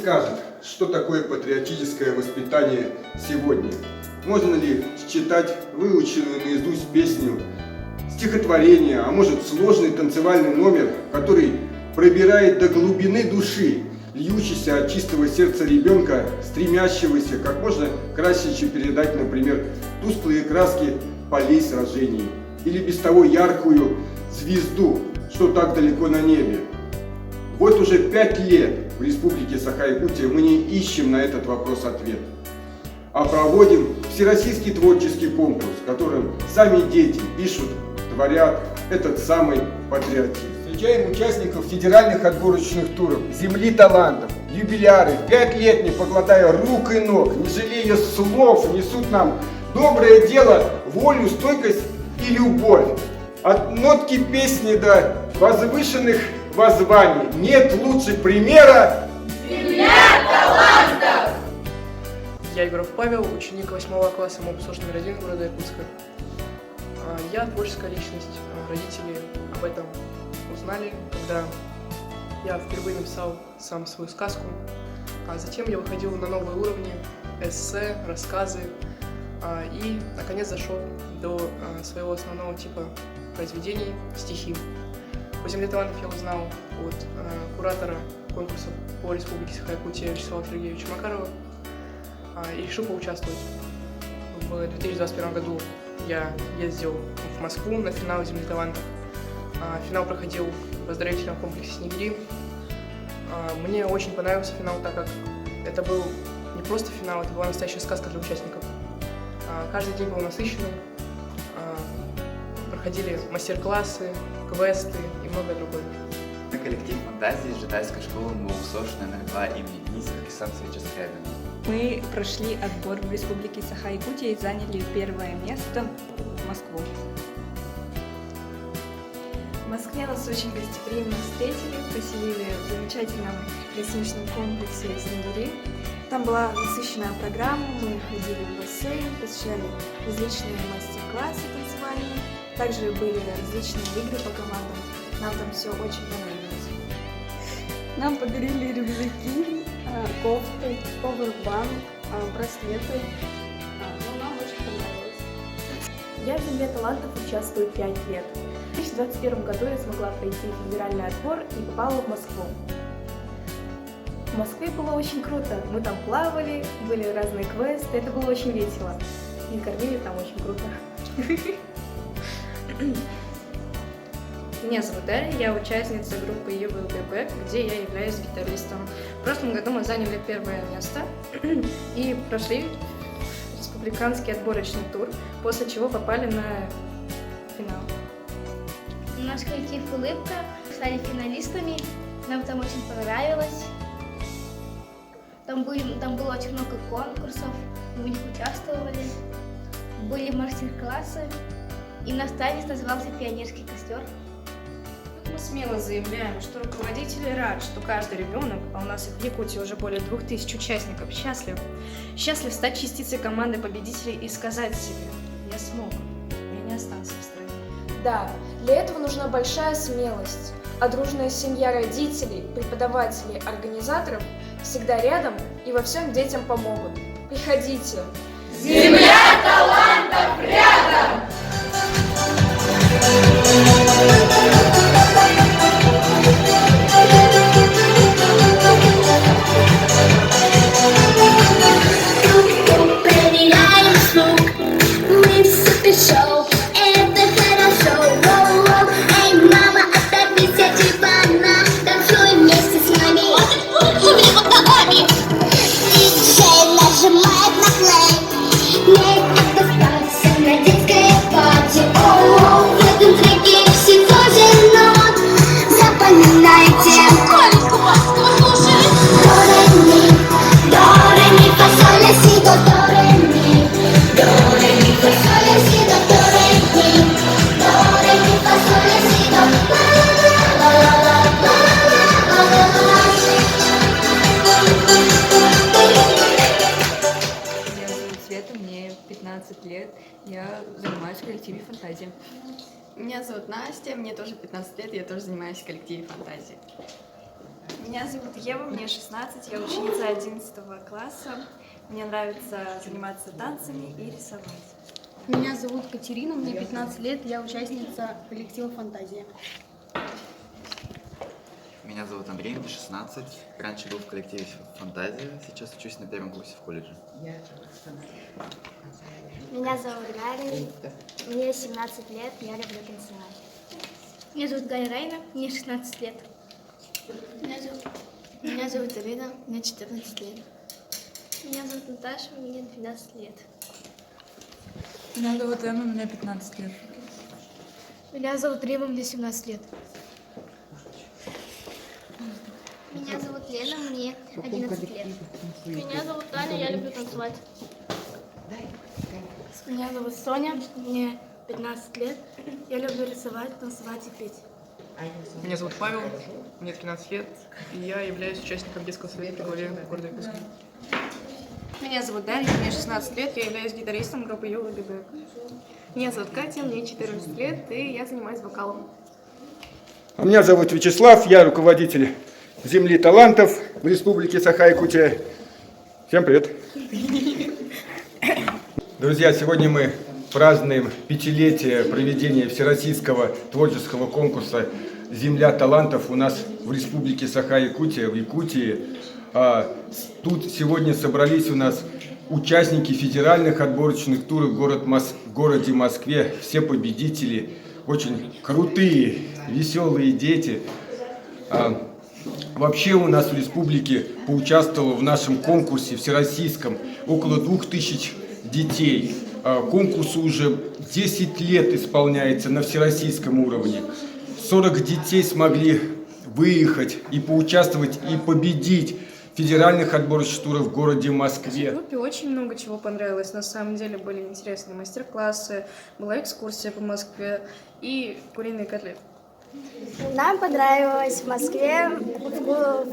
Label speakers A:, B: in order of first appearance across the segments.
A: скажет, что такое патриотическое воспитание сегодня? Можно ли считать выученную наизусть песню, стихотворение, а может сложный танцевальный номер, который пробирает до глубины души, льющийся от чистого сердца ребенка, стремящегося как можно красоче передать, например, тусклые краски полей сражений или без того яркую звезду, что так далеко на небе. Вот уже 5 лет в Республике Саха-Якутия мы не ищем на этот вопрос ответ, а проводим всероссийский творческий конкурс, в котором сами дети пишут, творят этот самый патриотизм. Встречаем участников федеральных отборочных туров, земли талантов, юбиляры, 5 лет не покладая рук и ног, не жалея слов, несут нам доброе дело, волю, стойкость и любовь. От нотки песни до возвышенных воззваний нет лучше примера.
B: Земля талантов!
C: Я Егоров Павел, ученик 8 класса МОП-СОЖ номер 1 города Якутска. Я творческая личность. Родители об этом узнали, когда я впервые написал сам свою сказку. А затем я выходил на новые уровни, эссе, рассказы и, наконец, дошел до своего основного типа произведений – стихи. По «Земле талантов» я узнал от куратора конкурса по Республике Саха-Якутия Вячеслава Сергеевича Макарова и решил поучаствовать. В 2021 году я ездил в Москву на финал «Земли талантов». Финал проходил в оздоровительном комплексе «Снегири». Мне очень понравился финал, так как это был не просто финал, это была настоящая сказка для участников. Каждый день был насыщенным, проходили мастер-классы, квесты и многое другое.
D: Коллектив фантазии жидайской школы МОП-СОЖ номер 2 имени Дениса Александровича Скрябина.
E: Мы прошли отбор в Республике Саха-Якутия и заняли первое место в Москву.
F: В Москве нас очень гостеприимно встретили, поселили в замечательном гостиничном комплексе «Снегири». Там была насыщенная программа, мы ходили в бассейн, посещали различные мастер-классы танцевальные, также были различные игры по командам. Нам там все очень понравилось.
E: Нам подарили рюкзаки, кофты, пауэрбанк, браслеты.
F: Нам очень понравилось. Я в «Земле талантов» участвую 5 лет. В 2021 году я смогла пройти федеральный отбор и попала в Москву. В Москве было очень круто. Мы там плавали, были разные квесты, это было очень весело. И кормили там очень круто.
G: Меня зовут Дарья, я участница группы ЮВЛБ, где я являюсь гитаристом. В прошлом году мы заняли первое место и прошли республиканский отборочный тур, после чего попали на финал.
H: Наш коллектив «Улыбка» стали финалистами, нам там очень понравилось. Там было очень много конкурсов, мы в них участвовали, были мастер-классы, и наш танец назывался «Пионерский костер».
G: Мы смело заявляем, что руководители рад, что каждый ребенок, а у нас в Якутии уже более 2000 участников, счастлив стать частицей команды победителей и сказать себе: «Я смог, я не останусь в стране».
F: Да, для этого нужна большая смелость, а дружная семья родителей, преподавателей, организаторов всегда рядом и во всем детям помогут. Приходите!
B: Земля талантов рядом!
I: Проверяем слух, мы супер шоу, это хорошо. Воу-воу. Эй, мама, оторвись от дивана, танцуй вместе с нами. Шевели вот ногами. Диджей нажимает на плей, не остаться на детской пати. Оу-оу, в этом треке все тоже нот. Запоминайте. До-ре-ми, фа-соль-ля, си, до, до-ре-ми. До-ре-ми, фа-соль-ля, си, до, до-ре-ми. До-ре-ми, фа-соль-ля, си, до,
E: Меня зовут Света, мне 15 лет, я занимаюсь в коллективе «Фантазия».
J: Меня зовут Настя, мне тоже 15 лет, я тоже занимаюсь в коллективе «Фантазия».
F: Меня зовут Ева, мне 16, я ученица 11 класса. Мне нравится заниматься танцами и рисовать.
J: Меня зовут Катерина, мне 15 лет, я участница коллектива «Фантазия».
D: Меня зовут Андрей, мне 16. Раньше был в коллективе «Фантазия», сейчас учусь на первом курсе в колледже.
I: Меня зовут Галя, мне 17 лет, я люблю танцевать.
H: Меня зовут Галя Райна, мне 16 лет.
J: Меня зовут Ирина, мне 14 лет.
H: Меня зовут Наташа, мне 12 лет.
E: Меня зовут Эмма, мне 15 лет.
J: Меня зовут Рима, мне 17 лет.
H: Меня зовут Лена, мне 11 лет. Меня зовут Таня, я люблю танцевать.
J: Меня зовут Соня, мне 15 лет, я люблю рисовать, танцевать и петь.
C: Меня зовут Павел, мне 13 лет, и я являюсь участником детского совета при главе города Якутска.
G: Меня зовут Дарья, мне 16 лет, я являюсь гитаристом группы Юла Бибек. Меня зовут Катя, мне 14 лет, и я занимаюсь вокалом.
A: А меня зовут Вячеслав, я руководитель Земли талантов в Республике Саха-Якутия. Всем привет! Друзья, сегодня мы празднуем 5-летие проведения всероссийского творческого конкурса «Земля талантов» у нас в Республике Саха-Якутия, в Якутии. Тут сегодня собрались у нас участники федеральных отборочных туров в городе Москве, все победители, очень крутые, веселые дети. Вообще у нас в республике поучаствовало в нашем конкурсе всероссийском около 2000 детей. Конкурсу уже 10 лет исполняется на всероссийском уровне. 40 детей смогли выехать и поучаствовать и победить в федеральных отборочных турах в городе Москве.
G: В группе очень много чего понравилось. На самом деле были интересные мастер-классы, была экскурсия по Москве и куриные котлеты.
I: Нам понравилось в Москве,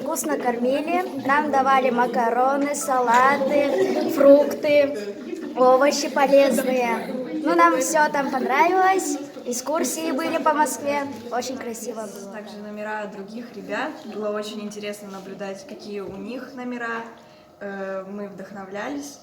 I: вкусно кормили, нам давали макароны, салаты, фрукты, овощи полезные. Ну, нам все там понравилось, экскурсии были по Москве, очень красиво было.
E: Также номера других ребят. Было очень интересно наблюдать, какие у них номера. Мы вдохновлялись.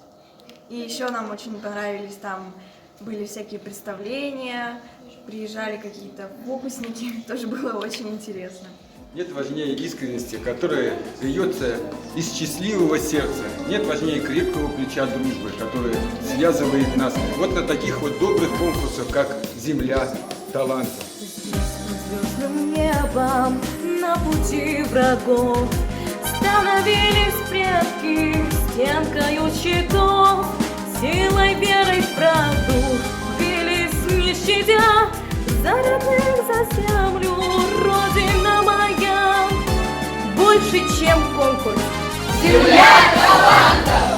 E: И еще нам очень понравились, там были всякие представления, приезжали какие-то фокусники. Тоже было очень интересно.
A: Нет важнее искренности, которая льется из счастливого сердца. Нет важнее крепкого плеча дружбы, которая связывает нас. Вот на таких вот добрых конкурсах, как «Земля талантов».
K: Звездным небом на пути врагов становились предки стенкою щитов, силой веры в правду бились не щадя, за родных, за землю, Родина моя. Больше, чем конкурс.
B: Земля талантов!